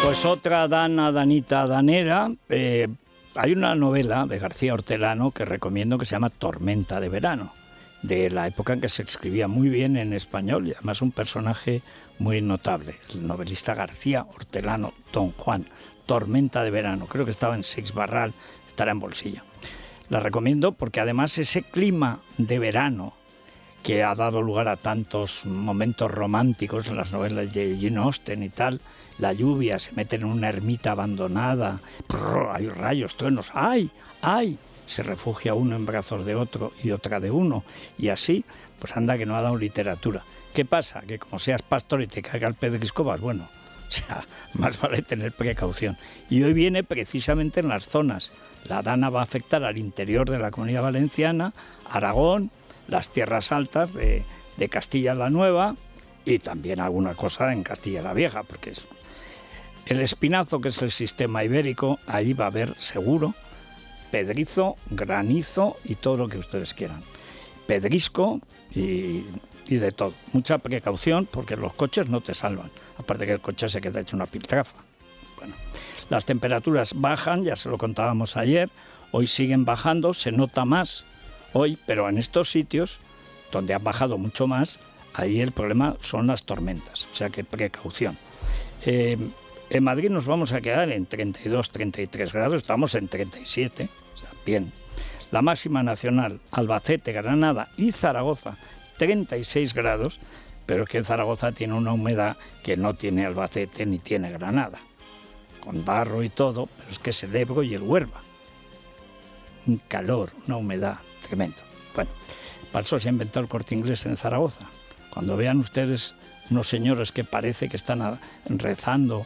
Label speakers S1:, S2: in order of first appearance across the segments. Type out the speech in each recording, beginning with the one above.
S1: Pues otra Dana, Danita, Danera. Hay una novela de García Hortelano que recomiendo que se llama Tormenta de verano, de la época en que se escribía muy bien en español y además un personaje muy notable, el novelista García Hortelano, Don Juan. Tormenta de verano, creo que estaba en Seix Barral, estará en bolsillo. La recomiendo porque además ese clima de verano que ha dado lugar a tantos momentos románticos en las novelas de Jane Austen y tal, la lluvia, se mete en una ermita abandonada, hay rayos, truenos, ¡ay! Se refugia uno en brazos de otro y otra de uno, y así, pues anda que no ha dado literatura. ¿Qué pasa? Que como seas pastor y te caiga el pedrisco, vas bueno. O sea, más vale tener precaución. Y hoy viene precisamente en las zonas. La Dana va a afectar al interior de la Comunidad Valenciana, Aragón, las tierras altas de Castilla la Nueva y también alguna cosa en Castilla la Vieja, porque es el Espinazo, que es el sistema ibérico, ahí va a haber seguro pedrizo, granizo y todo lo que ustedes quieran. Pedrisco y de todo. Mucha precaución porque los coches no te salvan. Aparte que el coche se queda hecho una piltrafa. Bueno, las temperaturas bajan, ya se lo contábamos ayer, hoy siguen bajando, se nota más hoy, pero en estos sitios donde han bajado mucho más, ahí el problema son las tormentas, o sea que precaución. En Madrid nos vamos a quedar en 32, 33 grados, estamos en 37, o sea, bien. La máxima nacional, Albacete, Granada y Zaragoza, 36 grados, pero es que Zaragoza tiene una humedad que no tiene Albacete ni tiene Granada, con barro y todo, pero es que es el Ebro y el Huelva. Un calor, una humedad tremendo. Bueno, para eso se ha inventado el Corte Inglés en Zaragoza. Cuando vean ustedes unos señores que parece que están rezando,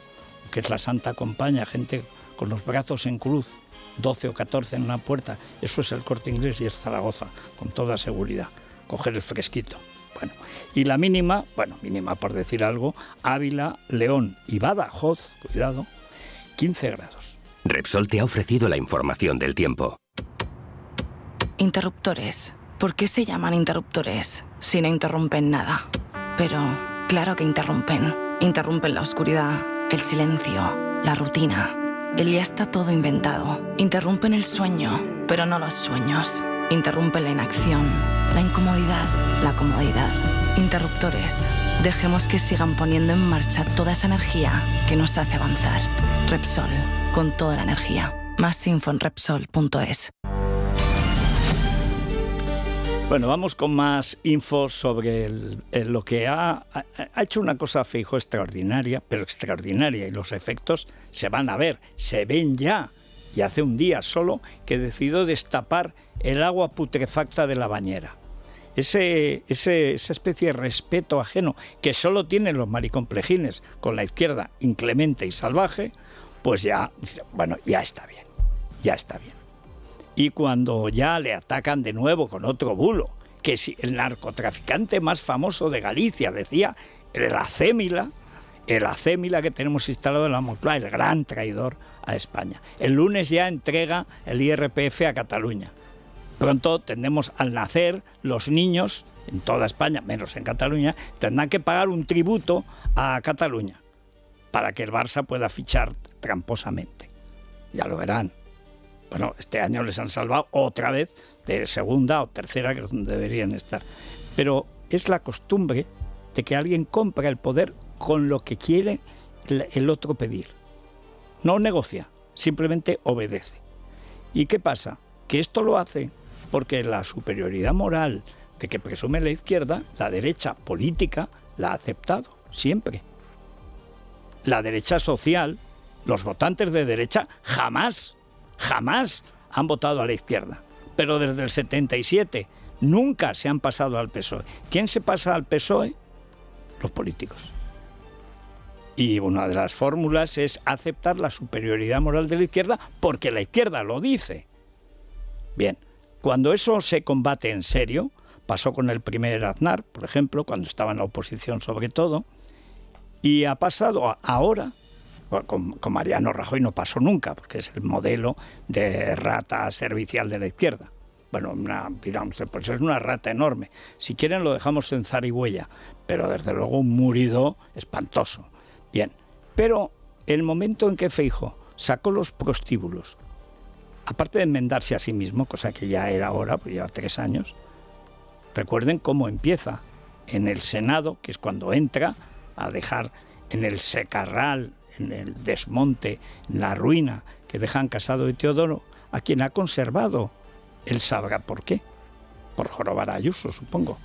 S1: que es la Santa Compañía, gente con los brazos en cruz, 12 o 14 en una puerta, eso es el Corte Inglés y es Zaragoza, con toda seguridad. Coger el fresquito. Bueno, y la mínima, mínima por decir algo, Ávila, León y Badajoz, cuidado, 15 grados.
S2: Repsol te ha ofrecido la información del tiempo.
S3: Interruptores. ¿Por qué se llaman interruptores si no interrumpen nada? Pero claro que interrumpen. Interrumpen la oscuridad, el silencio, la rutina. El ya está todo inventado. Interrumpen el sueño, pero no los sueños. Interrumpen la inacción, la incomodidad, la comodidad. Interruptores. Dejemos que sigan poniendo en marcha toda esa energía que nos hace avanzar. Repsol, con toda la energía. Más info en Repsol.es.
S1: Bueno, vamos con más info sobre lo que ha hecho una cosa Feijóo extraordinaria, pero extraordinaria, y los efectos se van a ver, se ven ya. Y hace un día solo que decidió destapar el agua putrefacta de la bañera. Esa especie de respeto ajeno que solo tienen los maricomplejines con la izquierda inclemente y salvaje, pues ya, bueno, ya está bien, ya está bien. Y cuando ya le atacan de nuevo con otro bulo, que si el narcotraficante más famoso de Galicia, decía el Acémila que tenemos instalado en la Moncloa, el gran traidor a España. El lunes ya entrega el IRPF a Cataluña. Pronto tendremos, al nacer, los niños, en toda España, menos en Cataluña, tendrán que pagar un tributo a Cataluña para que el Barça pueda fichar tramposamente. Ya lo verán. Bueno, este año les han salvado otra vez de segunda o tercera, que es donde deberían estar. Pero es la costumbre de que alguien compra el poder con lo que quiere el otro pedir. No negocia, simplemente obedece. ¿Y qué pasa? Que esto lo hace porque la superioridad moral de que presume la izquierda, la derecha política la ha aceptado, siempre. La derecha social, los votantes de derecha, jamás han votado a la izquierda. Pero desde el 77 nunca se han pasado al PSOE. ¿Quién se pasa al PSOE? Los políticos. Y una de las fórmulas es aceptar la superioridad moral de la izquierda porque la izquierda lo dice. Bien, cuando eso se combate en serio, pasó con el primer Aznar, por ejemplo, cuando estaba en la oposición sobre todo, y ha pasado ahora, con Mariano Rajoy no pasó nunca, porque es el modelo de rata servicial de la izquierda. Bueno, digamos, pues es una rata enorme. Si quieren lo dejamos en Zarigüeya, pero desde luego un murido espantoso. Bien, pero el momento en que Feijóo sacó los prostíbulos, aparte de enmendarse a sí mismo, cosa que ya era hora, pues lleva 3 años, recuerden cómo empieza en el Senado, que es cuando entra a dejar en el secarral, en el desmonte, en la ruina que dejan Casado y Teodoro, a quien ha conservado. Él sabrá por qué. Por jorobar a Ayuso, supongo.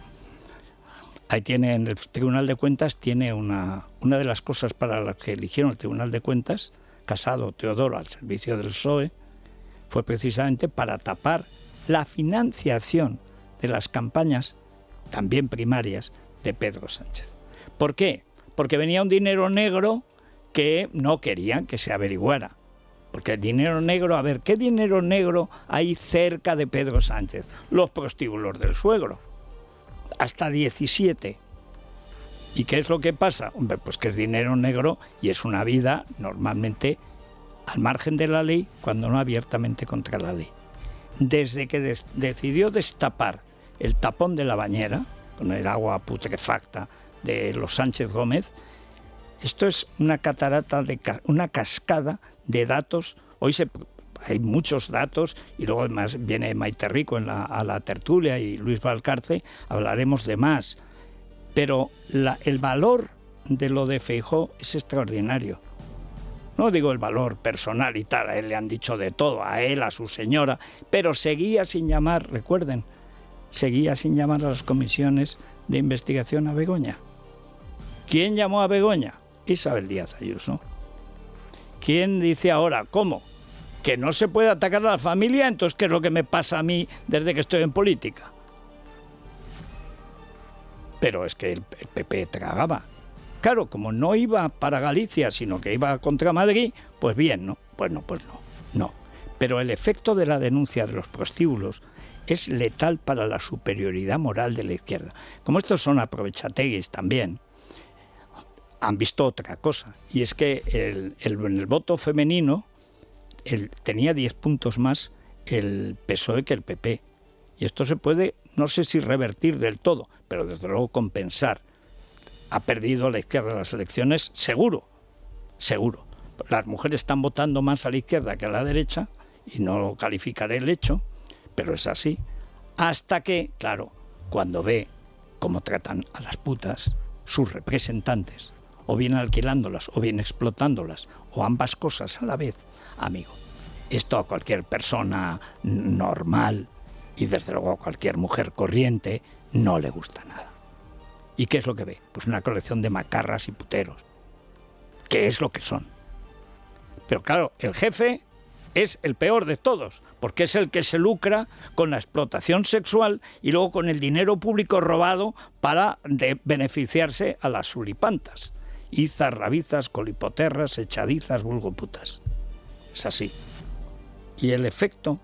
S1: Ahí tiene, en el Tribunal de Cuentas, tiene una de las cosas para las que eligieron el Tribunal de Cuentas, Casado, Teodoro, al servicio del PSOE, fue precisamente para tapar la financiación de las campañas, también primarias, de Pedro Sánchez. ¿Por qué? Porque venía un dinero negro que no querían que se averiguara. Porque el dinero negro, a ver, ¿qué dinero negro hay cerca de Pedro Sánchez? Los prostíbulos del suegro. Hasta 17. ¿Y qué es lo que pasa? Hombre, pues que es dinero negro y es una vida normalmente al margen de la ley, cuando no abiertamente contra la ley. Desde que decidió destapar el tapón de la bañera, con el agua putrefacta de los Sánchez Gómez, esto es una catarata, una cascada de datos. Hoy hay muchos datos y luego además viene Maite Rico a la tertulia y Luis Valcarce, hablaremos de más. Pero el valor de lo de Feijóo es extraordinario. No digo el valor personal y tal, a él le han dicho de todo, a él, a su señora, pero seguía sin llamar, recuerden, seguía sin llamar a las comisiones de investigación a Begoña. ¿Quién llamó a Begoña? Isabel Díaz Ayuso. ¿Quién dice ahora? ¿Cómo? ¿Que no se puede atacar a la familia? Entonces, ¿qué es lo que me pasa a mí desde que estoy en política? Pero es que el PP tragaba. Claro, como no iba para Galicia, sino que iba contra Madrid, pues bien, ¿no? Pues no. Pero el efecto de la denuncia de los prostíbulos es letal para la superioridad moral de la izquierda. Como estos son aprovechateguis también, han visto otra cosa, y es que en el voto femenino tenía 10 puntos más el PSOE que el PP. Y esto se puede, no sé si revertir del todo, pero desde luego compensar. Ha perdido la izquierda las elecciones, seguro. Las mujeres están votando más a la izquierda que a la derecha, y no calificaré el hecho, pero es así. Hasta que, claro, cuando ve cómo tratan a las putas, sus representantes, o bien alquilándolas, o bien explotándolas, o ambas cosas a la vez, amigo, esto a cualquier persona normal, y desde luego a cualquier mujer corriente, no le gusta nada. ¿Y qué es lo que ve? Pues una colección de macarras y puteros, que es lo que son. Pero claro, el jefe es el peor de todos, porque es el que se lucra con la explotación sexual y luego con el dinero público robado para beneficiarse a las suripantas. Izas, rabizas, colipoterras, echadizas, vulgoputas. Es así. Y el efecto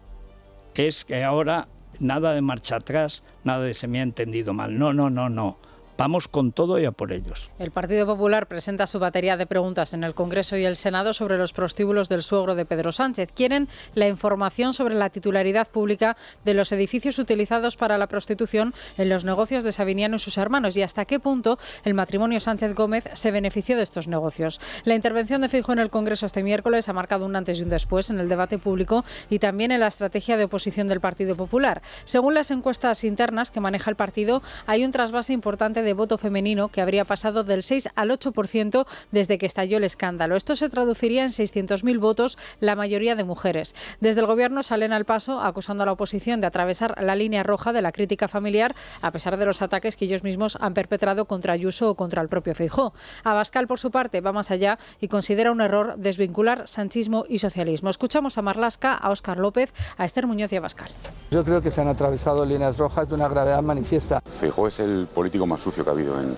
S1: es que ahora nada de marcha atrás, nada de se me ha entendido mal. No. Vamos con todo y a por ellos.
S4: El Partido Popular presenta su batería de preguntas en el Congreso y el Senado sobre los prostíbulos del suegro de Pedro Sánchez. Quieren la información sobre la titularidad pública de los edificios utilizados para la prostitución en los negocios de Sabiniano y sus hermanos y hasta qué punto el matrimonio Sánchez Gómez se benefició de estos negocios. La intervención de Feijóo en el Congreso este miércoles ha marcado un antes y un después en el debate público y también en la estrategia de oposición del Partido Popular. Según las encuestas internas que maneja el partido, hay un trasvase importante de voto femenino que habría pasado del 6 al 8% desde que estalló el escándalo. Esto se traduciría en 600.000 votos, la mayoría de mujeres. Desde el Gobierno salen al paso acusando a la oposición de atravesar la línea roja de la crítica familiar, a pesar de los ataques que ellos mismos han perpetrado contra Ayuso o contra el propio Feijóo. Abascal, por su parte, va más allá y considera un error desvincular sanchismo y socialismo. Escuchamos a Marlaska, a Óscar López, a Esther Muñoz y a Abascal.
S5: Yo creo que se han atravesado líneas rojas de una gravedad manifiesta.
S6: Feijóo es el político más sucio que ha habido en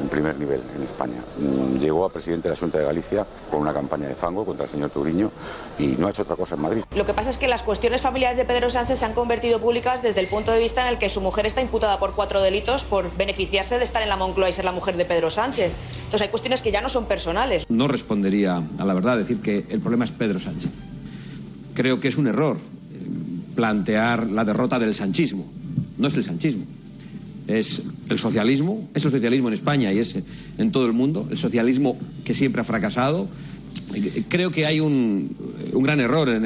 S6: primer nivel en España. Llegó a presidente de la Xunta de Galicia con una campaña de fango contra el señor Touriño y no ha hecho otra cosa en Madrid.
S7: Lo que pasa es que las cuestiones familiares de Pedro Sánchez se han convertido públicas desde el punto de vista en el que su mujer está imputada por 4 delitos por beneficiarse de estar en la Moncloa y ser la mujer de Pedro Sánchez. Entonces hay cuestiones que ya no son personales.
S8: No respondería a la verdad decir que el problema es Pedro Sánchez. Creo que es un error plantear la derrota del sanchismo. No es el sanchismo. Es el socialismo en España y es en todo el mundo, el socialismo que siempre ha fracasado creo que hay un gran error en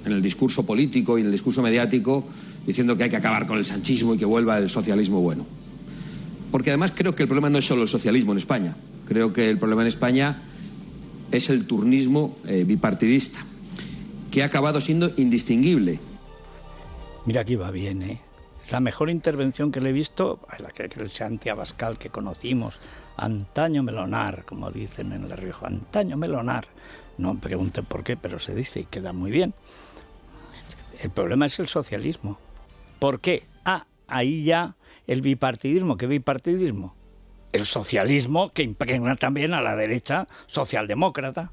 S8: el discurso político y en el discurso mediático diciendo que hay que acabar con el sanchismo y que vuelva el socialismo bueno. Porque además creo que el problema no es solo el socialismo en España. Creo que el problema en España es el turnismo bipartidista, que ha acabado siendo indistinguible.
S1: Mira que iba bien, ¿eh? Es la mejor intervención que le he visto, la que el Santi Abascal que conocimos, antaño melonar, como dicen en La Rioja, antaño melonar. No me pregunten por qué, pero se dice y queda muy bien. El problema es el socialismo. ¿Por qué? Ahí ya el bipartidismo. ¿Qué bipartidismo? El socialismo que impregna también a la derecha socialdemócrata.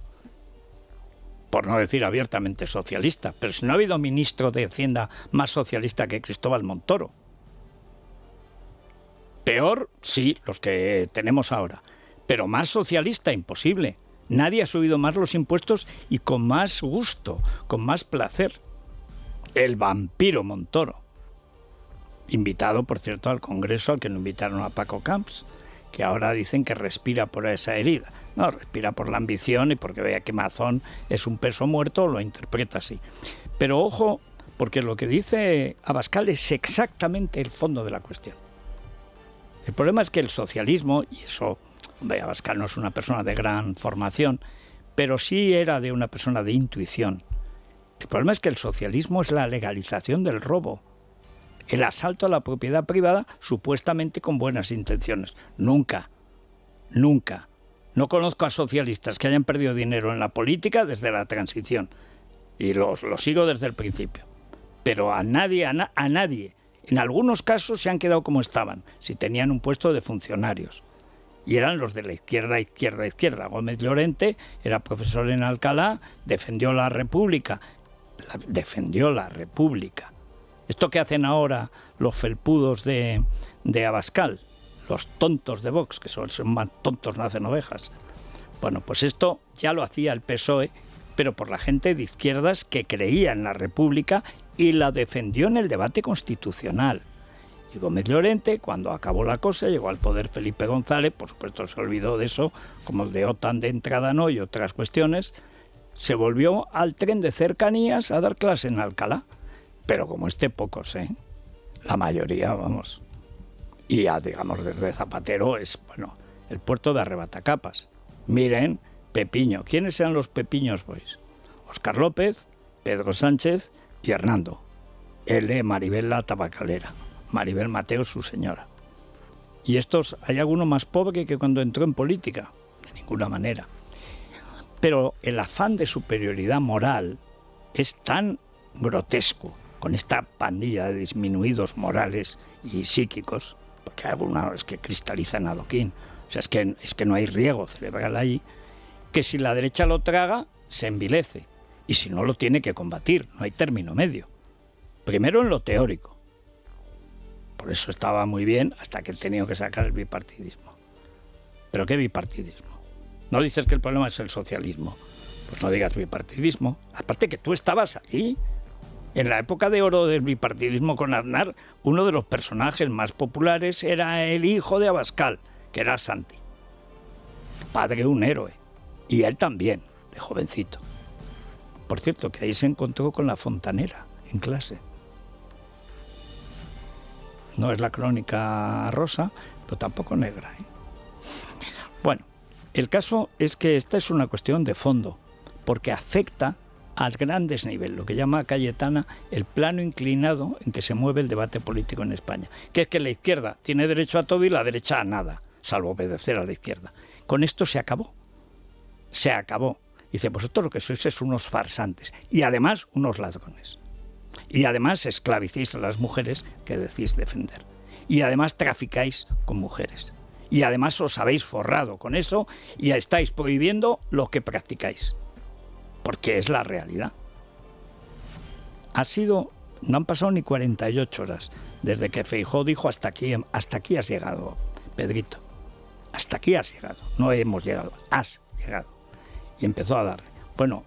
S1: Por no decir abiertamente socialista, pero si no ha habido ministro de Hacienda más socialista que Cristóbal Montoro. Peor, sí, los que tenemos ahora, pero más socialista, imposible. Nadie ha subido más los impuestos y con más gusto, con más placer. El vampiro Montoro. Invitado, por cierto, al Congreso al que no invitaron a Paco Camps, que ahora dicen que respira por esa herida. No, respira por la ambición y porque vea que Mazón es un peso muerto, lo interpreta así. Pero ojo, porque lo que dice Abascal es exactamente el fondo de la cuestión. El problema es que el socialismo, y eso, hombre, Abascal no es una persona de gran formación, pero sí era de una persona de intuición. El problema es que el socialismo es la legalización del robo. El asalto a la propiedad privada supuestamente con buenas intenciones. Nunca. No conozco a socialistas que hayan perdido dinero en la política desde la transición. Y lo sigo desde el principio. Pero a nadie. En algunos casos se han quedado como estaban, si tenían un puesto de funcionarios. Y eran los de la izquierda. Gómez Llorente era profesor en Alcalá, defendió la República. Esto que hacen ahora los felpudos de Abascal, los tontos de Vox, que son más tontos nacen ovejas. Bueno, pues esto ya lo hacía el PSOE, pero por la gente de izquierdas que creía en la República y la defendió en el debate constitucional. Y Gómez Llorente, cuando acabó la cosa, llegó al poder Felipe González, por supuesto se olvidó de eso, como el de OTAN de entrada no y otras cuestiones, se volvió al tren de cercanías a dar clase en Alcalá. Pero como pocos, la mayoría, vamos. Y ya, digamos, desde Zapatero es, el puerto de Arrebatacapas. Miren, Pepiño. ¿Quiénes eran los Pepiños Boys? Óscar López, Pedro Sánchez y Hernando. El de Maribel la tabacalera. Maribel Mateo, su señora. Y estos, hay alguno más pobre que cuando entró en política. De ninguna manera. Pero el afán de superioridad moral es tan grotesco, con esta pandilla de disminuidos morales y psíquicos, porque algunos que cristalizan adoquín, o sea, es que no hay riego cerebral allí, que si la derecha lo traga, se envilece, y si no lo tiene que combatir, no hay término medio. Primero en lo teórico, por eso estaba muy bien hasta que he tenido que sacar el bipartidismo. ¿Pero qué bipartidismo? No dices que el problema es el socialismo, pues no digas bipartidismo, aparte que tú estabas ahí. En la época de oro del bipartidismo con Aznar, uno de los personajes más populares era el hijo de Abascal, que era Santi. Padre, un héroe. Y él también, de jovencito. Por cierto, que ahí se encontró con la fontanera, en clase. No es la crónica rosa, pero tampoco negra, Bueno, el caso es que esta es una cuestión de fondo, porque afecta al gran desnivel, lo que llama Cayetana el plano inclinado en que se mueve el debate político en España, que es que la izquierda tiene derecho a todo y la derecha a nada, salvo obedecer a la izquierda. Con esto se acabó. Dice, vosotros lo que sois es unos farsantes y además unos ladrones. Y además esclavicéis a las mujeres que decís defender. Y además traficáis con mujeres. Y además os habéis forrado con eso y estáis prohibiendo lo que practicáis. Porque es la realidad. No han pasado ni 48 horas desde que Feijóo dijo hasta aquí has llegado, Pedrito. Hasta aquí has llegado. No hemos llegado, has llegado. Y empezó a darle. Bueno,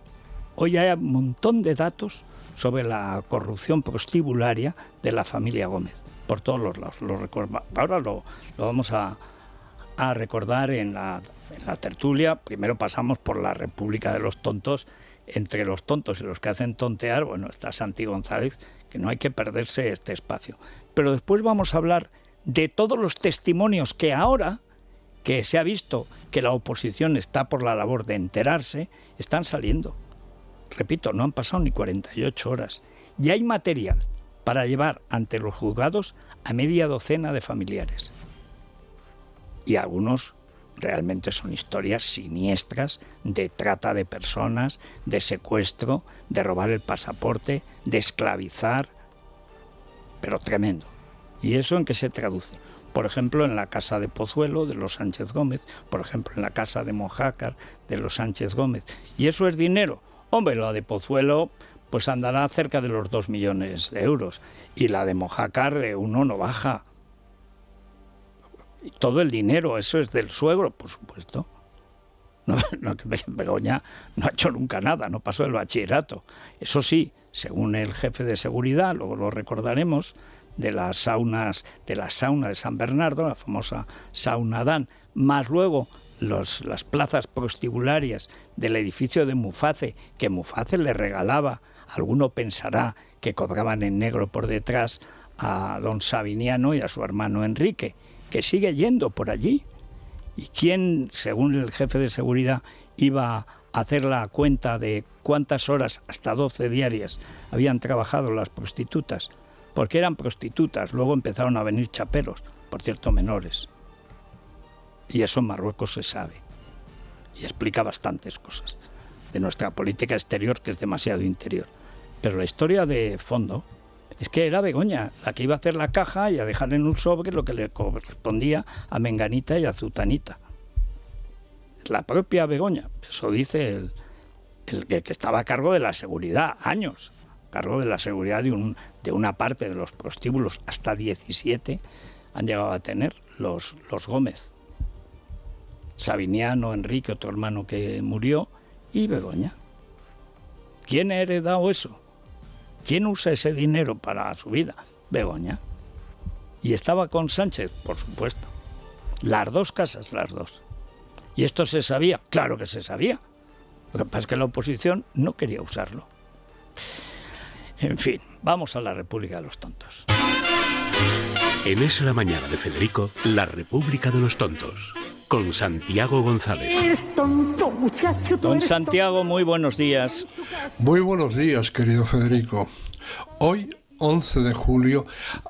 S1: hoy hay un montón de datos sobre la corrupción prostibularia de la familia Gómez, por todos los lados. Lo recuerdo. Ahora lo vamos a a recordar en la tertulia. Primero pasamos por la República de los Tontos. Entre los tontos y los que hacen tontear, bueno, está Santi González, que no hay que perderse este espacio. Pero después vamos a hablar de todos los testimonios que ahora, que se ha visto que la oposición está por la labor de enterarse, están saliendo. Repito, no han pasado ni 48 horas. Ya hay material para llevar ante los juzgados a media docena de familiares. Y algunos realmente son historias siniestras de trata de personas, de secuestro, de robar el pasaporte, de esclavizar, pero tremendo. ¿Y eso en qué se traduce? Por ejemplo, en la casa de Pozuelo, de los Sánchez Gómez, por ejemplo, en la casa de Mojácar, de los Sánchez Gómez. ¿Y eso es dinero? Hombre, la de Pozuelo pues andará cerca de los 2 millones de euros, y la de Mojácar de 1 no baja. Y todo el dinero, eso es del suegro, por supuesto. No, Begoña no ha hecho nunca nada, no pasó el bachillerato. Eso sí, según el jefe de seguridad, luego lo recordaremos, de la sauna de San Bernardo, la famosa sauna Adán, más luego las plazas prostibularias del edificio de Muface, que Muface le regalaba, alguno pensará que cobraban en negro por detrás a don Sabiniano y a su hermano Enrique, que sigue yendo por allí. ¿Y quién, según el jefe de seguridad, iba a hacer la cuenta de cuántas horas, hasta 12 diarias, habían trabajado las prostitutas? Porque eran prostitutas, luego empezaron a venir chaperos, por cierto menores. Y eso en Marruecos se sabe. Y explica bastantes cosas de nuestra política exterior, que es demasiado interior. Pero la historia de fondo es que era Begoña la que iba a hacer la caja y a dejar en un sobre lo que le correspondía a Menganita y a Zutanita. La propia Begoña, eso dice el que estaba a cargo de la seguridad, años, a cargo de la seguridad de una parte de los prostíbulos, hasta 17 han llegado a tener los Gómez. Sabiniano, Enrique, otro hermano que murió, y Begoña. ¿Quién ha heredado eso? ¿Quién usa ese dinero para su vida? Begoña. Y estaba con Sánchez, por supuesto. Las dos casas, las dos. ¿Y esto se sabía? Claro que se sabía. Lo que pasa es que la oposición no quería usarlo. En fin, vamos a la República de los Tontos.
S9: En Es la Mañana de Federico, la República de los Tontos, con Santiago González.
S1: Don Santiago, muy buenos días.
S10: Muy buenos días, querido Federico. Hoy, 11 de julio,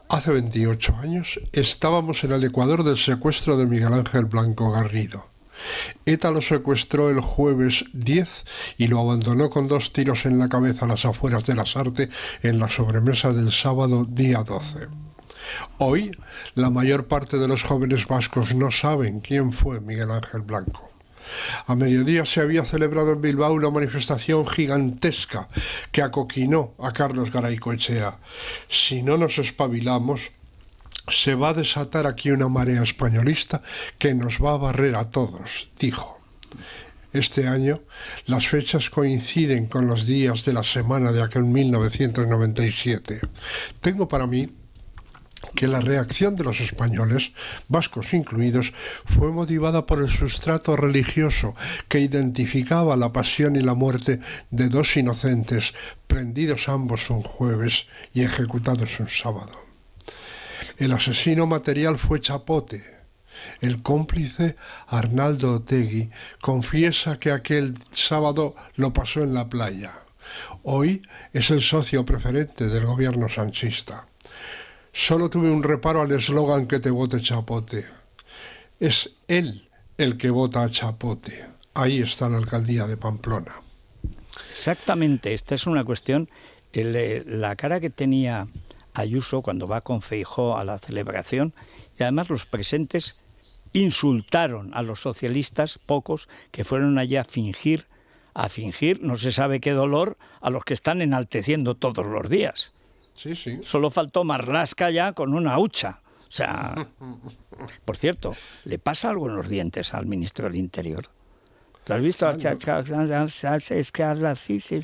S10: hace 28 años, estábamos en el Ecuador del secuestro de Miguel Ángel Blanco Garrido. ETA lo secuestró el jueves 10 y lo abandonó con 2 tiros en la cabeza a las afueras de Lasarte en la sobremesa del sábado día 12. Hoy, la mayor parte de los jóvenes vascos no saben quién fue Miguel Ángel Blanco. A mediodía se había celebrado en Bilbao una manifestación gigantesca que acoquinó a Carlos Garaycoechea. Si no nos espabilamos, se va a desatar aquí una marea españolista que nos va a barrer a todos, dijo. Este año, las fechas coinciden con los días de la semana de aquel 1997. Tengo para mí que la reacción de los españoles, vascos incluidos, fue motivada por el sustrato religioso que identificaba la pasión y la muerte de 2 inocentes, prendidos ambos un jueves y ejecutados un sábado. El asesino material fue Chapote. El cómplice, Arnaldo Otegi, confiesa que aquel sábado lo pasó en la playa. Hoy es el socio preferente del gobierno sanchista. Solo tuve un reparo al eslogan que te vote Chapote. Es él el que vota a Chapote. Ahí está la alcaldía de Pamplona.
S1: Exactamente, esta es una cuestión. La cara que tenía Ayuso cuando va con Feijóo a la celebración, y además los presentes insultaron a los socialistas, pocos, que fueron allá a fingir, no se sabe qué dolor, a los que están enalteciendo todos los días.
S10: Sí, sí.
S1: Solo faltó Marlaska ya con una hucha. O sea, por cierto, ¿le pasa algo en los dientes al ministro del Interior? ¿Tú has visto? Es que habla así, sí.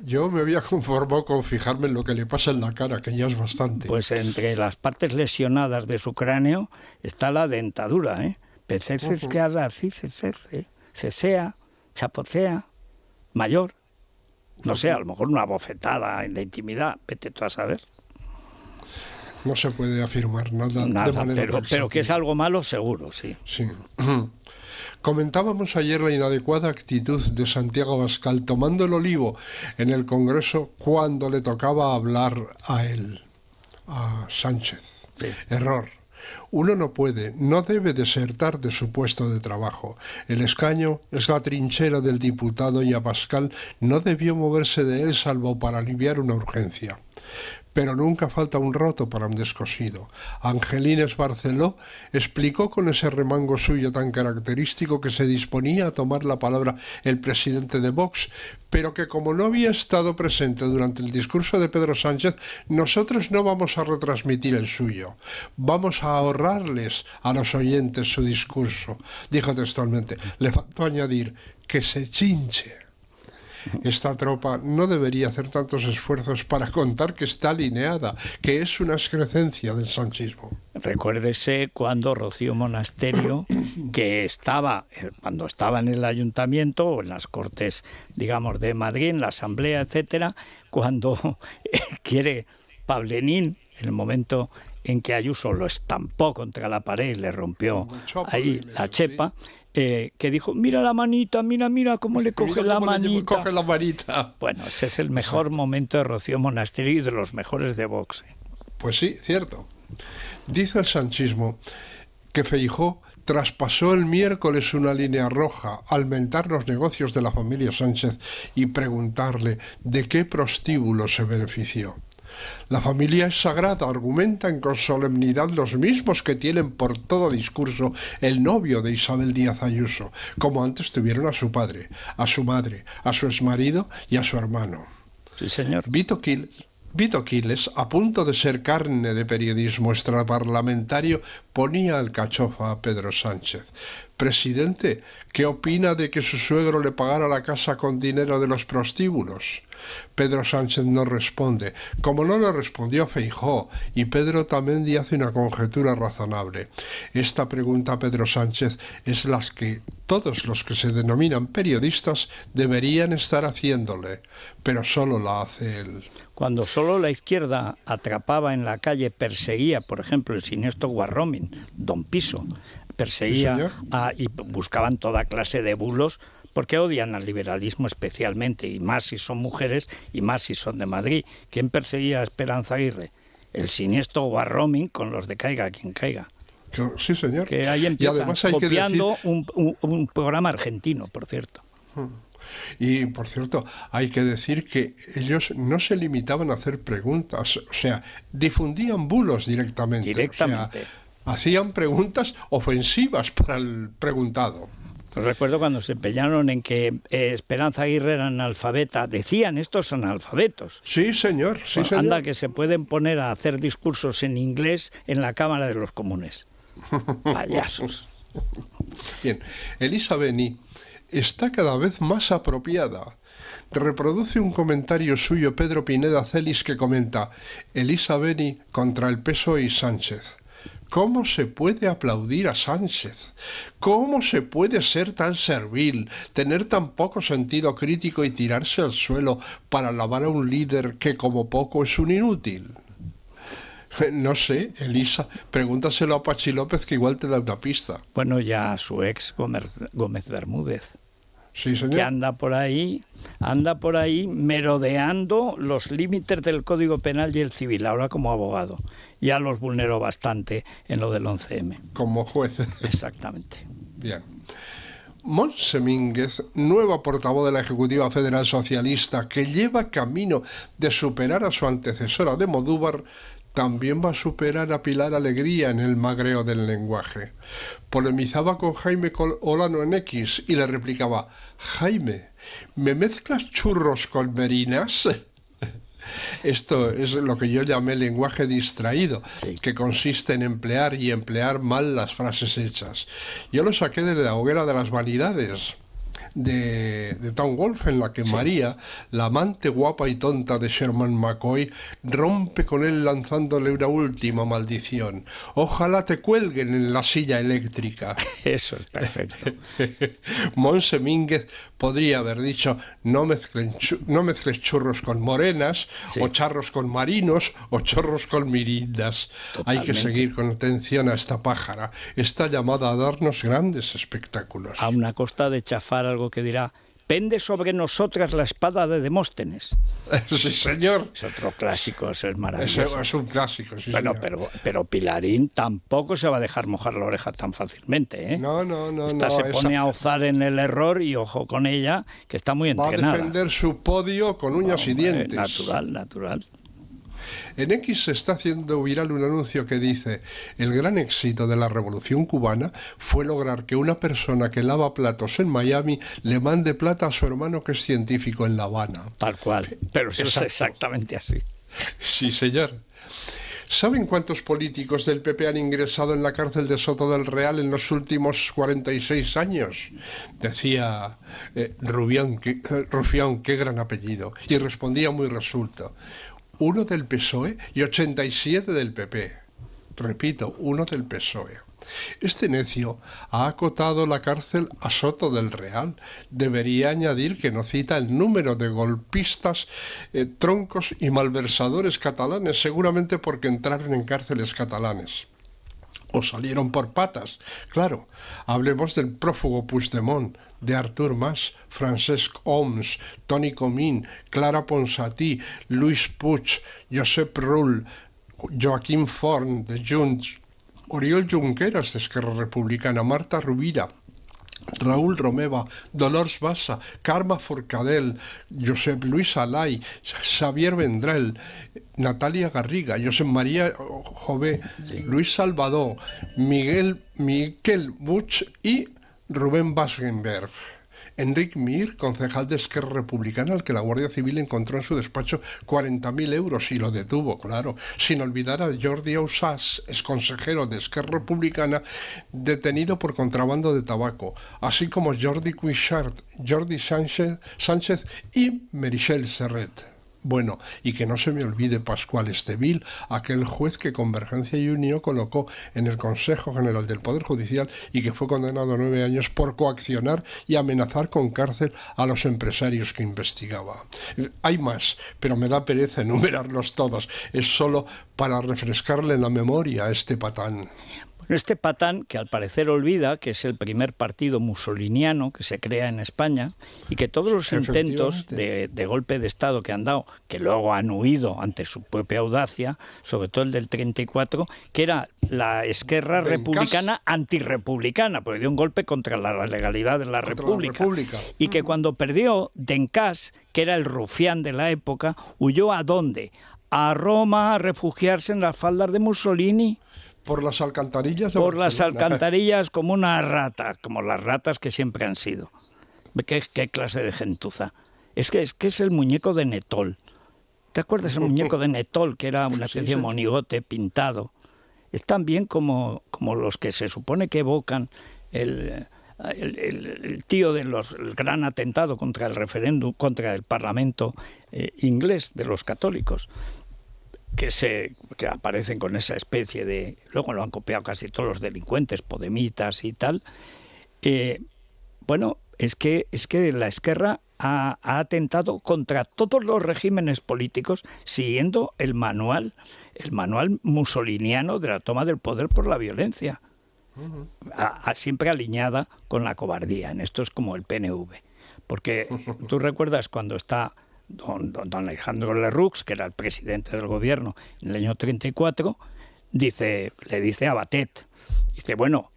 S10: Yo me había conformado con fijarme en lo que le pasa en la cara, que ya es bastante.
S1: Pues entre las partes lesionadas de su cráneo está la dentadura, Peces que habla así, cesea, chapocea, mayor. No sé, a lo mejor una bofetada en la intimidad, vete tú a saber.
S10: No se puede afirmar nada de manera
S1: pero que es algo malo, seguro, sí.
S10: Sí. Comentábamos ayer la inadecuada actitud de Santiago Abascal tomando el olivo en el Congreso cuando le tocaba hablar a él, a Sánchez. Sí. Error. Uno no puede, no debe desertar de su puesto de trabajo. El escaño es la trinchera del diputado y Abascal no debió moverse de él salvo para aliviar una urgencia. Pero nunca falta un roto para un descosido. Angelines Barceló explicó con ese remango suyo tan característico que se disponía a tomar la palabra el presidente de Vox, pero que como no había estado presente durante el discurso de Pedro Sánchez, nosotros no vamos a retransmitir el suyo. Vamos a ahorrarles a los oyentes su discurso. Dijo textualmente. Le faltó añadir que se chinche. Esta tropa no debería hacer tantos esfuerzos para contar que está alineada, que es una excrecencia del sanchismo.
S1: Recuérdese cuando Rocío Monasterio, que cuando estaba en el ayuntamiento o en las Cortes, digamos, de Madrid, en la Asamblea, etcétera, cuando quiere Pablenín, en el momento en que Ayuso lo estampó contra la pared y le rompió ahí la chepa, que dijo, mira la manita, mira cómo le coge la manita. Bueno, ese es el mejor momento de Rocío Monasterio y de los mejores de Vox.
S10: Pues sí, cierto. Dice el sanchismo que Feijóo traspasó el miércoles una línea roja al mentar los negocios de la familia Sánchez y preguntarle de qué prostíbulo se benefició. La familia es sagrada, argumentan con solemnidad los mismos que tienen por todo discurso el novio de Isabel Díaz Ayuso, como antes tuvieron a su padre, a su madre, a su exmarido y a su hermano.
S1: Sí, señor.
S10: Vito Quiles, a punto de ser carne de periodismo extraparlamentario, ponía alcachofa a Pedro Sánchez. Presidente, ¿qué opina de que su suegro le pagara la casa con dinero de los prostíbulos? Pedro Sánchez no responde, como no le respondió a Feijóo, y Pedro Tamendi hace una conjetura razonable. Esta pregunta a Pedro Sánchez es la que todos los que se denominan periodistas deberían estar haciéndole, pero solo la hace él.
S1: Cuando solo la izquierda atrapaba en la calle, perseguía, por ejemplo, el siniestro Guarromin, Don Piso, perseguía y buscaban toda clase de bulos, porque odian al liberalismo especialmente, y más si son mujeres y más si son de Madrid. ¿Quién perseguía a Esperanza Aguirre? El siniestro Guarromin con los de Caiga quien caiga.
S10: Sí, señor.
S1: Que ahí empiezan copiando un programa argentino, por cierto.
S10: Y, por cierto, hay que decir que ellos no se limitaban a hacer preguntas, o sea, difundían bulos directamente. O sea, hacían preguntas ofensivas para el preguntado.
S1: Recuerdo cuando se empeñaron en que Esperanza Aguirre era analfabeta. Decían, estos son analfabetos.
S10: Sí, señor. Sí, señor.
S1: Anda, que se pueden poner a hacer discursos en inglés en la Cámara de los Comunes. Payasos.
S10: Bien, Elisa Beni está cada vez más apropiada. Reproduce un comentario suyo Pedro Pineda Celis que comenta: Elisa Beni contra el PSOE y Sánchez. ¿Cómo se puede aplaudir a Sánchez? ¿Cómo se puede ser tan servil, tener tan poco sentido crítico y tirarse al suelo para alabar a un líder que como poco es un inútil? No sé, Elisa, pregúntaselo a Pachi López, que igual te da una pista.
S1: Bueno, ya a su ex Gómez Bermúdez.
S10: Sí, señor.
S1: Que anda por ahí merodeando los límites del Código Penal y el Civil, ahora como abogado. Ya los vulneró bastante en lo del 11M.
S10: Como juez.
S1: Exactamente.
S10: Bien. Montse Mínguez, nueva portavoz de la Ejecutiva Federal Socialista, que lleva camino de superar a su antecesora de Modúvar, también va a superar a Pilar Alegría en el magreo del lenguaje. Polemizaba con Jaime Olano en X y le replicaba: Jaime, ¿me mezclas churros con merinas? Esto es lo que yo llamé lenguaje distraído, que consiste en emplear mal las frases hechas. Yo lo saqué de la hoguera de las vanidades. de Town Wolf, en la que María, la amante guapa y tonta de Sherman McCoy, rompe con él lanzándole una última maldición. Ojalá te cuelguen en la silla eléctrica.
S1: Eso es perfecto.
S10: Montse Mínguez podría haber dicho: no mezcles churros con morenas, o charros con marinos, o chorros con mirindas. Hay que seguir con atención a esta pájara. Está llamada a darnos grandes espectáculos.
S1: A una costa de chafar algo que dirá: pende sobre nosotras la espada de Demóstenes.
S10: Sí, señor.
S1: Es otro clásico, eso es maravilloso.
S10: Es un clásico, sí,
S1: bueno,
S10: señor.
S1: pero Pilarín tampoco se va a dejar mojar la oreja tan fácilmente, ¿eh?
S10: No.
S1: Esta se pone a ozar en el error y ojo con ella, que está muy entrenada.
S10: Va a defender su podio con uñas y dientes.
S1: Natural.
S10: En X se está haciendo viral un anuncio que dice: el gran éxito de la Revolución Cubana fue lograr que una persona que lava platos en Miami le mande plata a su hermano que es científico en La Habana.
S1: Tal cual, pero eso es exactamente así.
S10: Sí, señor. ¿Saben cuántos políticos del PP han ingresado en la cárcel de Soto del Real en los últimos 46 años? Decía Rufián, qué gran apellido, y respondía muy resuelto: 1 del PSOE y 87 del PP. Repito, 1 del PSOE. Este necio ha acotado la cárcel a Soto del Real. Debería añadir que no cita el número de golpistas, troncos y malversadores catalanes, seguramente porque entraron en cárceles catalanes. O salieron por patas. Claro, hablemos del prófugo Puigdemont, de Artur Mas, Francesc Homs, Toni Comín, Clara Ponsatí, Luis Puig, Josep Rull, Joaquim Forn, de Junts, Oriol Junqueras, de Esquerra Republicana, Marta Rovira, Raúl Romeva, Dolors Bassa, Carme Forcadell, Josep Luis Alay, Xavier Vendrell, Natalia Garriga, Josep María Jové, Luis Salvador, Miquel Buch y Rubén Wagenberg. Enric Mir, concejal de Esquerra Republicana, al que la Guardia Civil encontró en su despacho 40.000 euros y lo detuvo, claro. Sin olvidar a Jordi Ausàs, exconsejero de Esquerra Republicana, detenido por contrabando de tabaco, así como Jordi Cuixart, Jordi Sánchez y Meritxell Serret. Bueno, y que no se me olvide Pascual Estevil, aquel juez que Convergencia y Unió colocó en el Consejo General del Poder Judicial y que fue condenado a 9 años por coaccionar y amenazar con cárcel a los empresarios que investigaba. Hay más, pero me da pereza enumerarlos todos. Es solo para refrescarle la memoria a este patán.
S1: Este patán, que al parecer olvida que es el primer partido musoliniano que se crea en España y que todos los intentos de golpe de Estado que han dado, que luego han huido ante su propia audacia, sobre todo el del 34, que era la Esquerra Republicana antirrepublicana, porque dio un golpe contra la legalidad de la República. Y que cuando perdió, Dencás, que era el rufián de la época, huyó ¿a dónde? A Roma, a refugiarse en las faldas de Mussolini.
S10: Por las alcantarillas de
S1: Barcelona. Las alcantarillas como una rata, como las ratas que siempre han sido. ¿Qué clase de gentuza? Es que es el muñeco de Netol. ¿Te acuerdas el muñeco de Netol, que era una especie de monigote pintado? Es también como los que se supone que evocan el tío del gran atentado contra el referéndum, contra el Parlamento inglés de los católicos. Que aparecen con esa especie de... Luego lo han copiado casi todos los delincuentes, podemitas y tal. Bueno, es que la Esquerra ha atentado contra todos los regímenes políticos siguiendo el manual musoliniano de la toma del poder por la violencia. Siempre alineada con la cobardía. En esto es como el PNV. Porque tú recuerdas cuando está... Don Alejandro Lerroux, que era el presidente del gobierno en el año 34, le dice a Batet, bueno,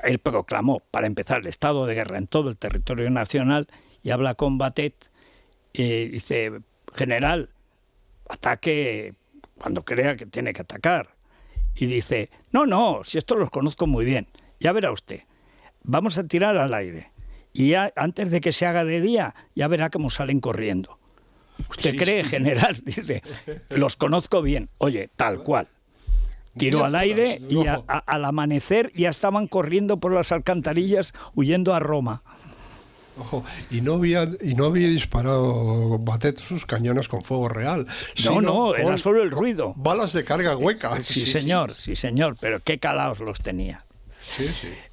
S1: él proclamó, para empezar, el estado de guerra en todo el territorio nacional y habla con Batet y dice: general, ataque cuando crea que tiene que atacar. Y dice: no, si esto los conozco muy bien, ya verá usted, vamos a tirar al aire. Y ya, antes de que se haga de día, ya verá cómo salen corriendo. ¿Usted cree, general? Dice, los conozco bien. Oye, tal cual. Tiró al aire y al amanecer ya estaban corriendo por las alcantarillas huyendo a Roma.
S10: Ojo, y no había disparado Batet sus cañones con fuego real.
S1: No, era solo el ruido.
S10: Balas de carga hueca.
S1: Sí, señor, pero qué calaos los tenía.
S10: Sí.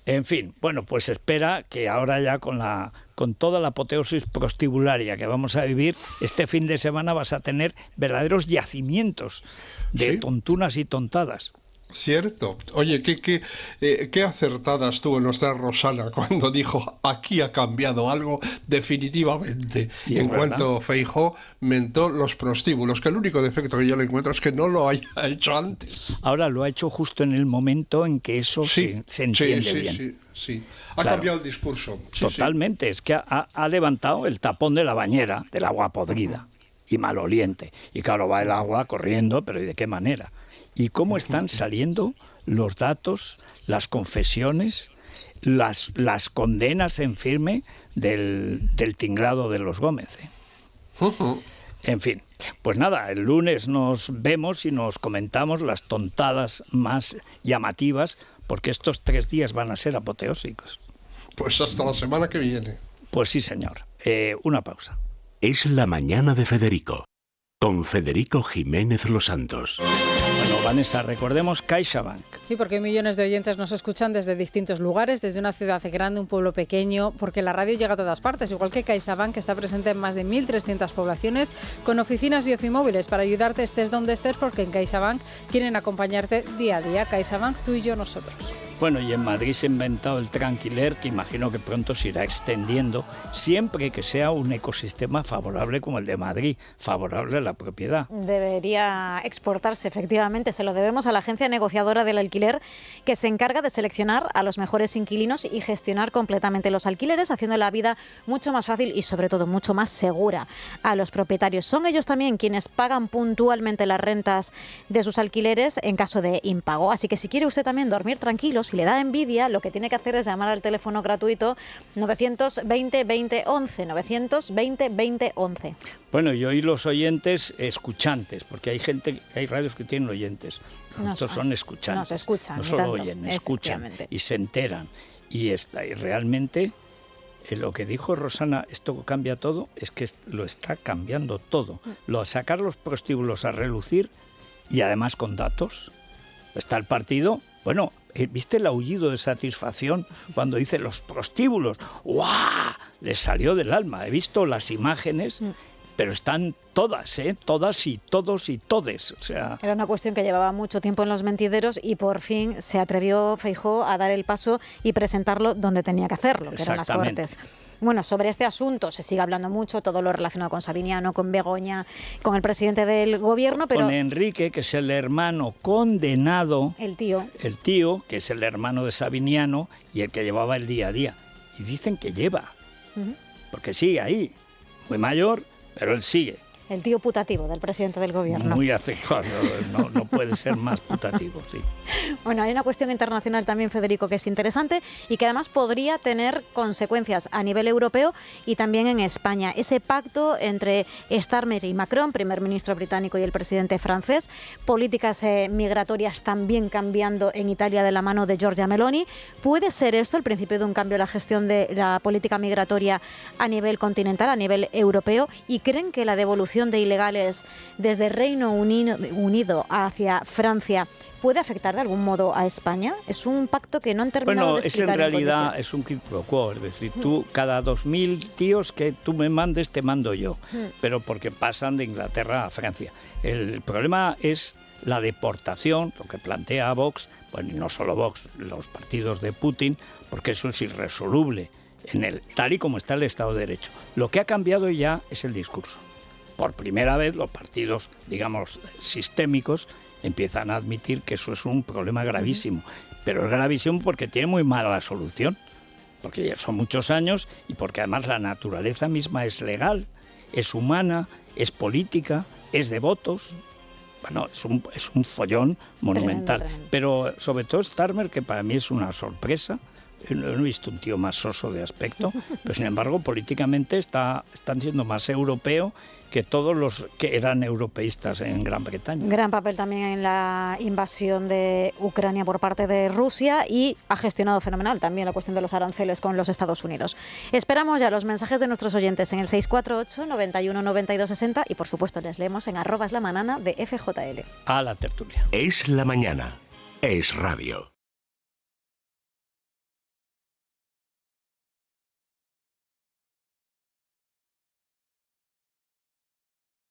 S1: En fin, bueno, pues espera que ahora ya con toda la apoteosis prostibularia que vamos a vivir, este fin de semana vas a tener verdaderos yacimientos de tontunas y tontadas.
S10: Cierto. Oye, qué acertada estuvo nuestra Rosana cuando dijo aquí ha cambiado algo definitivamente. Y en cuanto Feijóo mentó los prostíbulos, que el único defecto que yo le encuentro es que no lo haya hecho antes.
S1: Ahora lo ha hecho justo en el momento en que eso se entiende bien.
S10: Sí. Ha cambiado el discurso.
S1: Totalmente. Es que ha levantado el tapón de la bañera del agua podrida y maloliente. Y claro, va el agua corriendo, pero ¿y de qué manera? Y cómo están saliendo los datos, las confesiones, las condenas en firme del tinglado de los Gómez. En fin, pues nada, el lunes nos vemos y nos comentamos las tontadas más llamativas, porque estos 3 días van a ser apoteósicos.
S10: Pues hasta la semana que viene.
S1: Pues sí, señor. Una pausa.
S9: Es la mañana de Federico, con Federico Jiménez Los Santos.
S1: Bueno, Vanessa, recordemos CaixaBank.
S4: Sí, porque millones de oyentes nos escuchan desde distintos lugares, desde una ciudad grande, un pueblo pequeño, porque la radio llega a todas partes, igual que CaixaBank, que está presente en más de 1.300 poblaciones, con oficinas y ofimóviles para ayudarte estés donde estés, porque en CaixaBank quieren acompañarte día a día. CaixaBank, tú y yo, nosotros.
S1: Bueno, y en Madrid se ha inventado el Tranquiler, que imagino que pronto se irá extendiendo, siempre que sea un ecosistema favorable como el de Madrid, favorable a la propiedad.
S11: Debería exportarse, efectivamente. Se lo debemos a la agencia negociadora del alquiler, que se encarga de seleccionar a los mejores inquilinos y gestionar completamente los alquileres, haciendo la vida mucho más fácil y, sobre todo, mucho más segura a los propietarios. Son ellos también quienes pagan puntualmente las rentas de sus alquileres en caso de impago. Así que si quiere usted también dormir tranquilo, si le da envidia, lo que tiene que hacer es llamar al teléfono gratuito 920-2011, 920-2011.
S1: Bueno, y hoy los oyentes escuchantes, porque hay radios que tienen oyentes. Nosotros son escuchantes.
S11: Nos escuchan.
S1: No solo oyen, escuchan y se enteran. Y realmente lo que dijo Rosana, esto cambia todo, es que lo está cambiando todo. Sacar los prostíbulos a relucir y además con datos. Está el partido. Bueno, ¿viste el aullido de satisfacción cuando dice los prostíbulos? ¡Guau! Les salió del alma. He visto las imágenes, pero están todas, todas y todos y todes. O sea,
S11: era una cuestión que llevaba mucho tiempo en los mentideros y por fin se atrevió Feijóo a dar el paso y presentarlo donde tenía que hacerlo, que eran las Cortes. Bueno, sobre este asunto se sigue hablando mucho, todo lo relacionado con Sabiniano, con Begoña, con el presidente del gobierno, pero...
S1: Con Enrique, que es el hermano condenado.
S11: El tío.
S1: El tío, que es el hermano de Sabiniano y el que llevaba el día a día. Y dicen que lleva, porque sigue ahí, muy mayor, pero él sigue.
S11: El tío putativo del presidente del gobierno.
S1: Muy aceptado, no puede ser más putativo, sí.
S11: Bueno, hay una cuestión internacional también, Federico, que es interesante y que además podría tener consecuencias a nivel europeo y también en España. Ese pacto entre Starmer y Macron, primer ministro británico, y el presidente francés, políticas migratorias también cambiando en Italia de la mano de Giorgia Meloni. ¿Puede ser esto el principio de un cambio en la gestión de la política migratoria a nivel continental, a nivel europeo? ¿Y creen que la devolución de ilegales desde Reino Unido hacia Francia puede afectar de algún modo a España? Es un pacto que no han terminado de explicar.
S1: Bueno, en realidad es un quid pro quo, es decir, tú cada 2.000 tíos que tú me mandes te mando yo, pero porque pasan de Inglaterra a Francia. El problema es la deportación, lo que plantea Vox, bueno, y no solo Vox, los partidos de Putin, porque eso es irresoluble tal y como está el Estado de Derecho. Lo que ha cambiado ya es el discurso. Por primera vez los partidos, digamos, sistémicos empiezan a admitir que eso es un problema gravísimo. Pero es gravísimo porque tiene muy mala solución, porque ya son muchos años y porque además la naturaleza misma es legal, es humana, es política, es de votos. Bueno, es un follón monumental. Tremendo. Pero sobre todo Starmer, que para mí es una sorpresa, No he visto un tío más soso de aspecto, pero sin embargo políticamente están siendo más europeo que todos los que eran europeístas en Gran Bretaña.
S11: Gran papel también en la invasión de Ucrania por parte de Rusia y ha gestionado fenomenal también la cuestión de los aranceles con los Estados Unidos. Esperamos ya los mensajes de nuestros oyentes en el 648 91 92 60 y por supuesto les leemos en @eslamana de FJL.
S1: A la tertulia.
S2: Es la mañana. Es radio.